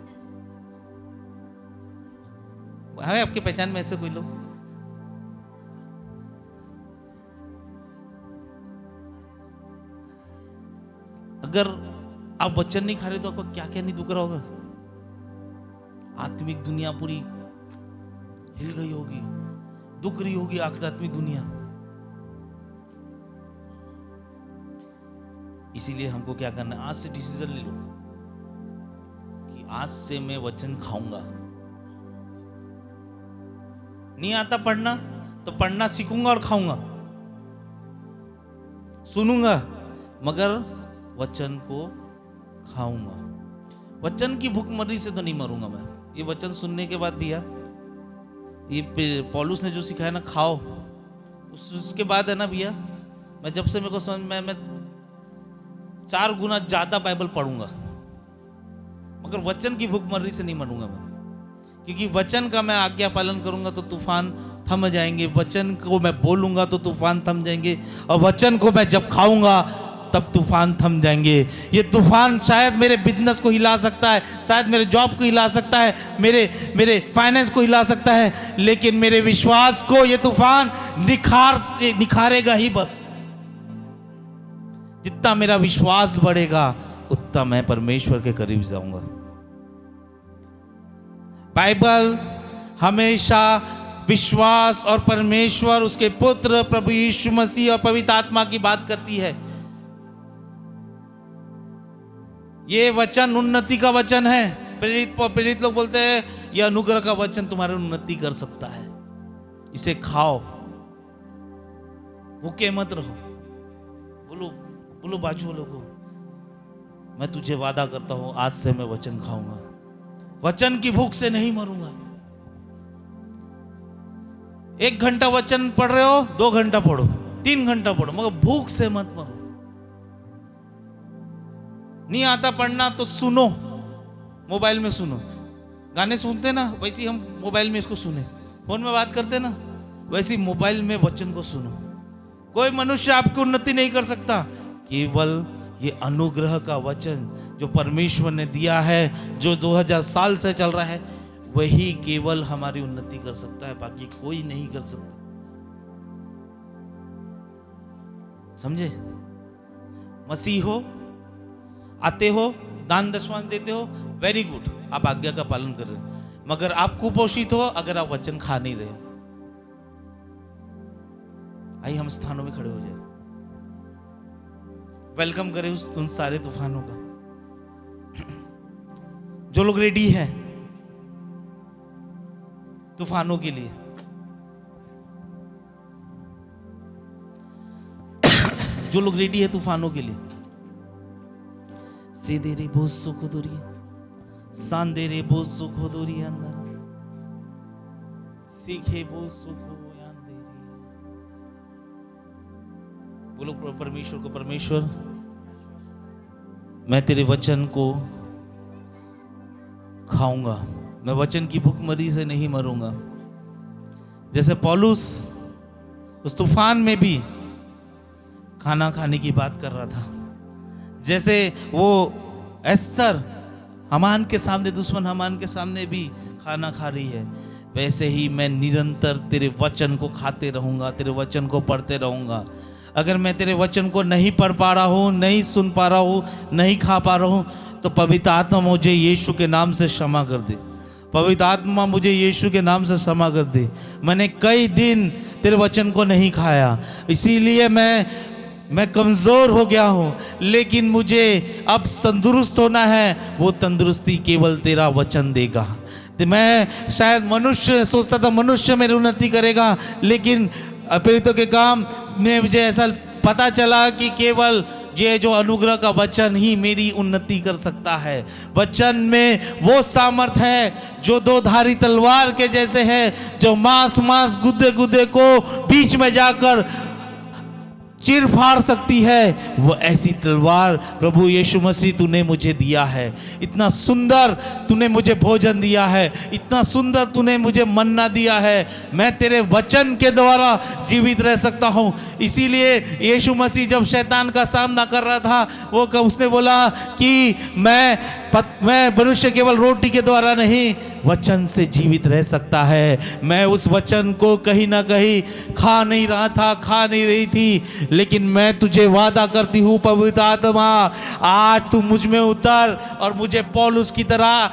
Speaker 1: है आपके पहचान में ऐसे कोई लोग? अगर आप वचन नहीं खा रहे तो आपको क्या क्या नहीं दुख रहा होगा। आत्मिक दुनिया पूरी हिल गई होगी, दुख रही होगी आध्यात्मिक दुनिया। इसीलिए हमको क्या करना है, आज से डिसीजन ले लो कि आज से मैं वचन खाऊंगा। नहीं आता पढ़ना तो पढ़ना सीखूंगा और खाऊंगा, सुनूंगा मगर वचन को खाऊंगा। वचन की भूखमरी से तो नहीं मरूंगा मैं। ये वचन सुनने के बाद भैया, ये पौलुस ने जो सिखाया ना, खाओ, उसके बाद है ना भैया, मैं जब से मेरे को समझ में, मैं 4 गुना ज्यादा बाइबल पढ़ूंगा, मगर वचन की भूखमरी से नहीं मरूंगा मैं। क्योंकि वचन का मैं आज्ञा पालन करूंगा तो तूफान थम जाएंगे, वचन को मैं बोलूंगा तो तूफान थम जाएंगे, और वचन को मैं जब खाऊंगा तब तूफान थम जाएंगे। ये तूफान शायद मेरे बिजनेस को हिला सकता है, शायद मेरे जॉब को हिला सकता है, मेरे फाइनेंस को हिला सकता है, लेकिन मेरे विश्वास को ये तूफान निखारेगा ही बस। जितना मेरा विश्वास बढ़ेगा उतना मैं परमेश्वर के करीब जाऊंगा। बाइबल हमेशा विश्वास और परमेश्वर, उसके पुत्र प्रभु यीशु मसीह और पवित्र आत्मा की बात करती है। ये वचन उन्नति का वचन है। प्रेरित लोग बोलते हैं यह अनुग्रह का वचन तुम्हारी उन्नति कर सकता है, इसे खाओ, भूखे मत रहो। बोलो बाजू वालों को, मैं तुझे वादा करता हूं आज से मैं वचन खाऊंगा, वचन की भूख से नहीं मरूंगा। 1 घंटा वचन पढ़ रहे हो, 2 घंटा पढ़ो, 3 घंटा पढ़ो, मगर भूख से मत मरो। नहीं आता पढ़ना तो सुनो, मोबाइल में सुनो। गाने सुनते ना, वैसे ही हम मोबाइल में इसको सुने। फोन में बात करते ना, वैसे ही मोबाइल में वचन को सुनो। कोई मनुष्य आपकी उन्नति नहीं कर सकता, केवल ये अनुग्रह का वचन जो परमेश्वर ने दिया है, जो 2000 साल से चल रहा है, वही केवल हमारी उन्नति कर सकता है, बाकी कोई नहीं कर सकता। समझे? मसीह हो, आते हो, दान दशमांश देते हो, वेरी गुड, आप आज्ञा का पालन कर रहे हो। मगर आप कुपोषित हो अगर आप वचन खा नहीं रहे हो। आइए हम स्थानों में खड़े हो जाए, वेलकम करें उन सारे तूफानों का। जो लोग रेडी हैं तूफानों के लिए, जो लोग रेडी है तूफानों के लिए, सीधे रे बहुत सुख दूरी, सांदे रे बहुत सुख दूरी, अंदर सीखे बहुत सुख बोलो परमेश्वर को, परमेश्वर मैं तेरे वचन को खाऊंगा, मैं वचन की भूखमरी से नहीं मरूंगा। जैसे पौलुस उस तूफान में भी खाना खाने की बात कर रहा था, जैसे वो एस्तर हामान के सामने, दुश्मन हामान के सामने भी खाना खा रही है, वैसे ही मैं निरंतर तेरे वचन को खाते रहूंगा, तेरे वचन को पढ़ते रहूंगा। अगर मैं तेरे वचन को नहीं पढ़ पा रहा हूँ, नहीं सुन पा रहा हूँ, नहीं खा पा रहा हूँ, तो पवित्र आत्मा मुझे यीशु के नाम से क्षमा कर दे। पवित्र आत्मा मुझे यीशु के नाम से क्षमा कर दे। मैंने कई दिन तेरे वचन को नहीं खाया, इसीलिए मैं कमज़ोर हो गया हूँ, लेकिन मुझे अब तंदुरुस्त होना है। वो तंदुरुस्ती केवल तेरा वचन देगा। तो मैं शायद मनुष्य सोचता था मनुष्य मेरी उन्नति करेगा, लेकिन प्रेरितों के काम में मुझे ऐसा पता चला कि केवल ये जो अनुग्रह का वचन ही मेरी उन्नति कर सकता है। वचन में वो सामर्थ है जो 2 धारी तलवार के जैसे है, जो मांस गुद्दे गुद्दे को बीच में जाकर चीर फाड़ सकती है। वो ऐसी तलवार प्रभु यीशु मसीह तूने मुझे दिया है। इतना सुंदर तूने मुझे भोजन दिया है, इतना सुंदर तूने मुझे मन्ना दिया है। मैं तेरे वचन के द्वारा जीवित रह सकता हूँ। इसीलिए यीशु मसीह जब शैतान का सामना कर रहा था, उसने बोला कि मैं मनुष्य केवल रोटी के द्वारा नहीं वचन से जीवित रह सकता है। मैं उस वचन को कहीं ना कहीं खा नहीं रहा था, खा नहीं रही थी, लेकिन मैं तुझे वादा करती हूँ पवित्र आत्मा, आज तू मुझ में उतर और मुझे पौलुस की तरह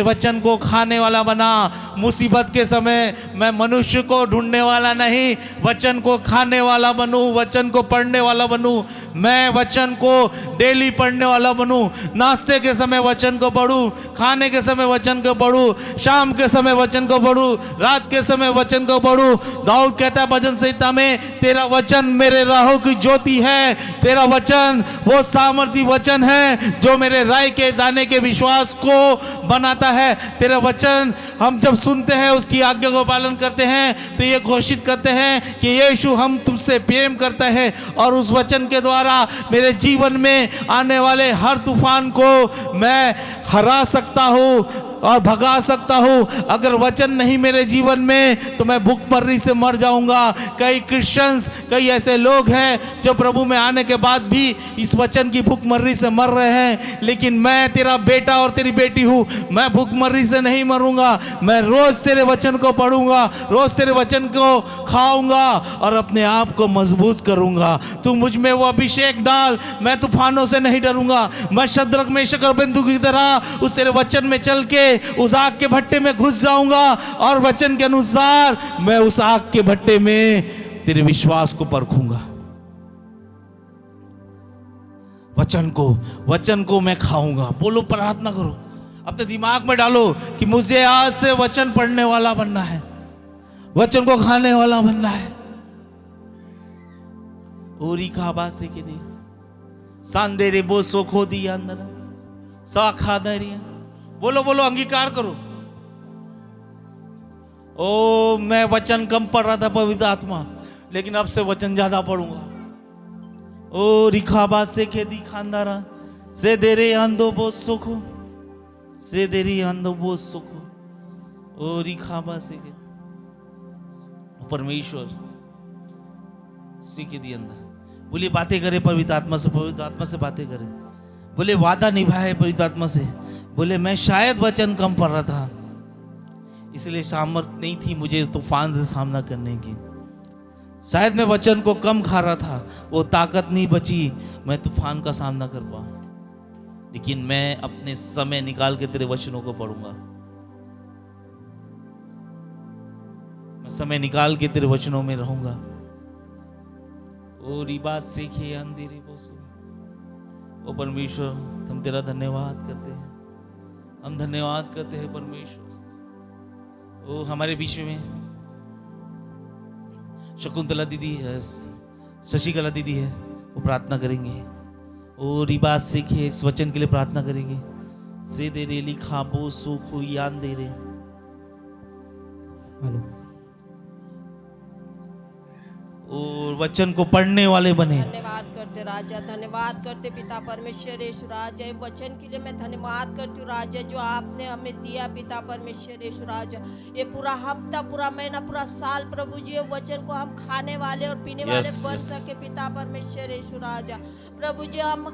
Speaker 1: वचन को खाने वाला बना। मुसीबत के समय मैं मनुष्य को ढूंढने वाला नहीं, वचन को खाने वाला बनूं, वचन को पढ़ने वाला बनूं। मैं वचन को डेली पढ़ने वाला बनूं, नाश्ते के समय वचन को पढ़ूं, खाने के समय वचन को पढ़ूं, शाम के समय वचन को पढ़ूं, रात के समय वचन को पढ़ूं। दाऊद कहता है भजन संहिता में, तेरा वचन मेरे राहों की ज्योति है। तेरा वचन वो सामर्थी वचन है जो मेरे राय के दाने के विश्वास को बनाता है। तेरा वचन हम जब सुनते हैं, उसकी आज्ञा को पालन करते हैं, तो ये घोषित करते हैं कि यीशु हम तुमसे प्रेम करते हैं, और उस वचन के द्वारा मेरे जीवन में आने वाले हर तूफान को मैं हरा सकता हूँ। और भगा सकता हूँ। अगर वचन नहीं मेरे जीवन में तो मैं भूखमरी से मर जाऊंगा। कई क्रिश्चियंस, कई ऐसे लोग हैं जो प्रभु में आने के बाद भी इस वचन की भूखमरी से मर रहे हैं, लेकिन मैं तेरा बेटा और तेरी बेटी हूँ, मैं भूखमरी से नहीं मरूंगा। मैं रोज तेरे वचन को पढ़ूंगा, रोज तेरे वचन को खाऊंगा और अपने आप को मजबूत करूंगा। तू मुझ में वो अभिषेक डाल, मैं तूफानों से नहीं डरूंगा। मैं शद्रक मेशक और अबेदनगो की तरह उस तेरे वचन में चल के उस आग के भट्टे में घुस जाऊंगा और वचन के अनुसार मैं उस आग के भट्टे में तेरे विश्वास को परखूंगा। वचन को मैं खाऊंगा। बोलो, प्रार्थना करो, अपने दिमाग में डालो कि मुझे आज से वचन पढ़ने वाला बनना है, वचन को खाने वाला बनना है। ओरी खाबा से के दे सांदेरे बो सोखो दी अंदर साखा दरिया। बोलो बोलो, अंगीकार करो। ओ, मैं वचन कम पढ़ रहा था पवित्र आत्मा, लेकिन अब से वचन ज्यादा पढ़ूंगा। ओ रिखाबा से खेदी खानदारा से देरे अंधो बो सुखो, से देरी अंधो बो सुखो। ओ रिखाबा से के परमेश्वर सीखे दी अंदर। बोलिए, बातें करे पवित्र आत्मा से, पवित्र आत्मा से बातें करे। बोले, वादा निभाए पवित्र आत्मा से। बोले, मैं शायद वचन कम पढ़ रहा था, इसलिए सामर्थ्य नहीं थी मुझे तूफान से सामना करने की। शायद मैं वचन को कम खा रहा था, वो ताकत नहीं बची मैं तूफान का सामना कर पाऊं। लेकिन मैं अपने समय निकाल के तेरे वचनों को पढ़ूंगा। मैं समय निकाल के तेरे वचनों में रहूंगा। ओ रिबा सीखे अंधेरे बोसो। ओ परमेश्वर, हम तेरा धन्यवाद करते हैं, हम धन्यवाद करते हैं परमेश्वर। ओ हमारे बीच में शकुंतला दीदी है, शशिकला दीदी है, वो प्रार्थना करेंगे। ओ रिबा सीखे इस वचन के लिए प्रार्थना करेंगे। से दे रे लिखा बो सुखो यान दे रे। हेलो, और वचन को पढ़ने वाले बने।
Speaker 3: धन्यवाद करते राजा, धन्यवाद करते पिता परमेश्वर यीशु राजा। वचन के लिए मैं धन्यवाद करती हूँ राजा, जो आपने हमें दिया पिता परमेश्वर यीशु राजा। ये पूरा हफ्ता, पूरा महीना, पूरा साल प्रभु जी, ये वचन को हम खाने वाले और पीने वाले बन सके पिता परमेश्वर यीशु राजा। प्रभु जी, हम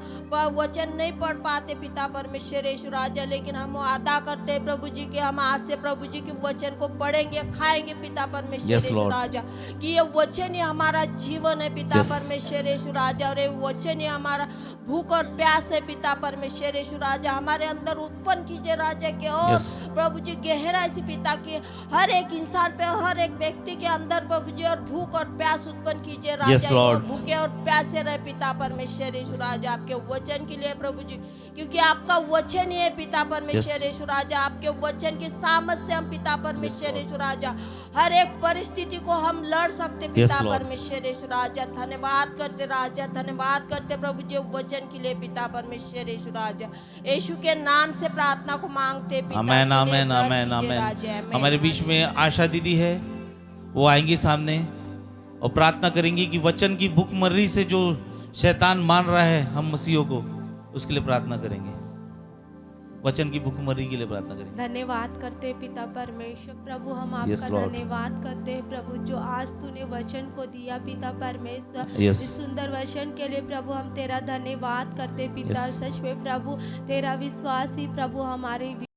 Speaker 3: वचन नहीं पढ़ पाते पिता परमेश्वर यीशु राजा, लेकिन हम वादा करते हैं प्रभु जी कि हम आज से प्रभु जी के वचन को पढ़ेंगे, खाएंगे पिता परमेश्वर यीशु राजा। कि ये वचन ही हमारा जीवन है पिता परमेश्वर यीशु राजा, और ये वचन ही हमारा भूख और प्यास है पिता परमेश्वर यीशु राजा। हमारे अंदर उत्पन्न कीजिए राजा के, और प्रभु जी गहराई से पिता की हर एक इंसान पे, हर एक व्यक्ति के अंदर प्रभु जी और भूख और प्यास उत्पन्न कीजिए राजा। और भूखे और प्यासे रहे पिता परमेश्वर यीशु राजा आपके वचन के लिए प्रभु जी, क्योंकि आपका वचन ही है पिता परमेश्वर यीशु राजा। आपके वचन की सामर्थ से हम पिता परमेश्वर यीशु राजा हर एक परिस्थिति को हम लड़ सकते पिता परमेश्वर यीशु राजा। धन्यवाद करते राजा, धन्यवाद करते प्रभु जी वचन के लिए पिता परमेश्वर यीशु राजा। यीशु के नाम से प्रार्थना को मांगते पिता।
Speaker 1: आमेन, आमेन, आमेन, आमेन। हमारे बीच में आशा दीदी है, वो आएंगी सामने और प्रार्थना करेंगी कि वचन की भूखमरी से जो शैतान मान रहा है हम मसीहों को, उसके लिए प्रार्थना करेंगे। वचन की भूखमरी के लिए प्रार्थना करेंगे।
Speaker 2: धन्यवाद करते पिता परमेश्वर। प्रभु, हम आपका धन्यवाद करते हैं प्रभु, जो आज तूने वचन को दिया पिता परमेश्वर। इस सुंदर वचन के लिए प्रभु हम तेरा धन्यवाद करते पिता। सच में प्रभु तेरा विश्वास ही प्रभु हमारे